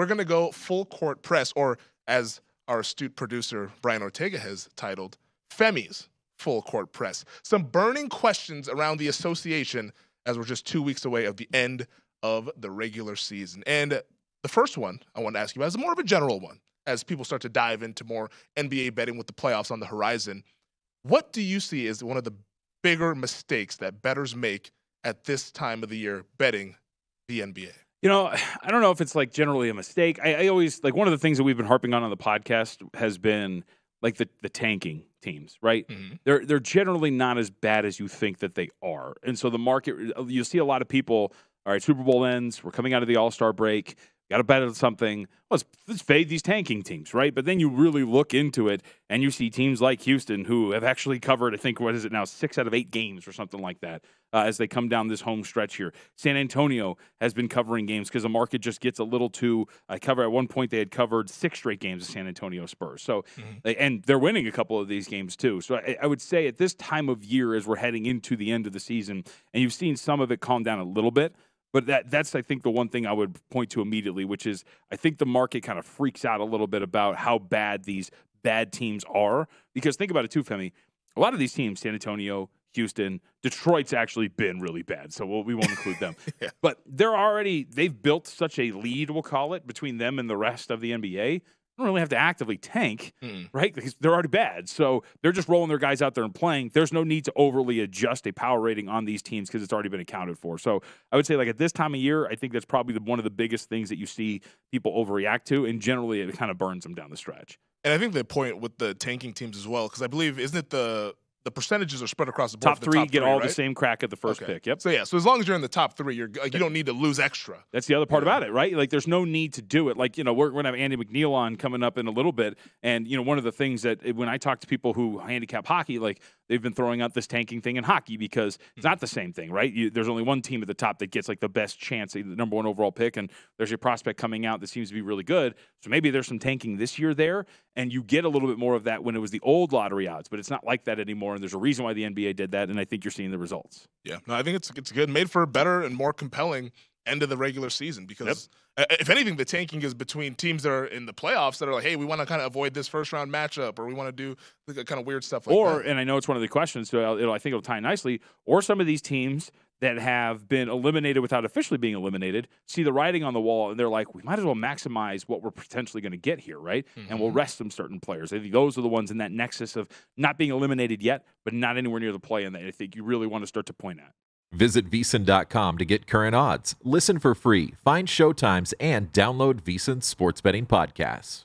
we're going to go full court press, or as our astute producer Brian Ortega has titled, Femi's full court press. Some burning questions around the association as we're just 2 weeks away of the end of the regular season. And the first one I want to ask you about is more of a general one as people start to dive into more NBA betting with the playoffs on the horizon. What do you see as one of the bigger mistakes that bettors make at this time of the year betting the NBA? You know, I don't know if it's like generally a mistake. I always like one of the things that we've been harping on the podcast has been like the tanking teams, right? Mm-hmm. They're generally not as bad as you think that they are. And so the market, you'll see a lot of people, all right, Super Bowl ends, we're coming out of the All-Star break, got to bet on something. Let's fade these tanking teams, right? But then you really look into it, and you see teams like Houston who have actually covered, I think, what is it now, 6 out of 8 games or something like that as they come down this home stretch here. San Antonio has been covering games because the market just gets a little too cover. At one point, they had covered 6 straight games of San Antonio Spurs. So, and they're winning a couple of these games too. So I would say at this time of year, as we're heading into the end of the season, and you've seen some of it calm down a little bit, but that's, I think, the one thing I would point to immediately, which is I think the market kind of freaks out a little bit about how bad these bad teams are. Because think about it too, Femi. A lot of these teams, San Antonio, Houston, Detroit's actually been really bad, so we won't include them. Yeah. But they've built such a lead, we'll call it, between them and the rest of the NBA. They don't really have to actively tank, right? Because they're already bad. So they're just rolling their guys out there and playing. There's no need to overly adjust a power rating on these teams because it's already been accounted for. So I would say, like, at this time of year, I think that's probably one of the biggest things that you see people overreact to, and generally it kind of burns them down the stretch. And I think the point with the tanking teams as well, because I believe, isn't it the percentages are spread across the board? Top three get all right? the same crack at the first pick. Yep. So as long as you're in the top 3, you don't need to lose extra. That's the other part about it, right? Like, there's no need to do it. Like, we're going to have Andy McNeil on coming up in a little bit. And, one of the things that when I talk to people who handicap hockey, like, they've been throwing out this tanking thing in hockey because it's not the same thing, right? There's only one team at the top that gets, like, the best chance, the number 1 overall pick, and there's your prospect coming out that seems to be really good. So maybe there's some tanking this year there, and you get a little bit more of that when it was the old lottery odds, but it's not like that anymore, and there's a reason why the NBA did that, and I think you're seeing the results. Yeah, no, I think it's good, made for a better and more compelling end of the regular season because if anything, the tanking is between teams that are in the playoffs that are like, hey, we want to kind of avoid this first round matchup, or we want to do kind of weird stuff like that. And I know it's one of the questions, so I think it'll tie nicely, or some of these teams that have been eliminated without officially being eliminated see the writing on the wall, and they're like, we might as well maximize what we're potentially going to get here, right? And we'll rest some certain players. I think those are the ones in that nexus of not being eliminated yet, but not anywhere near the play, and that I think you really want to start to point at. Visit VSiN.com to get current odds, listen for free, find showtimes, and download VSiN sports betting podcasts.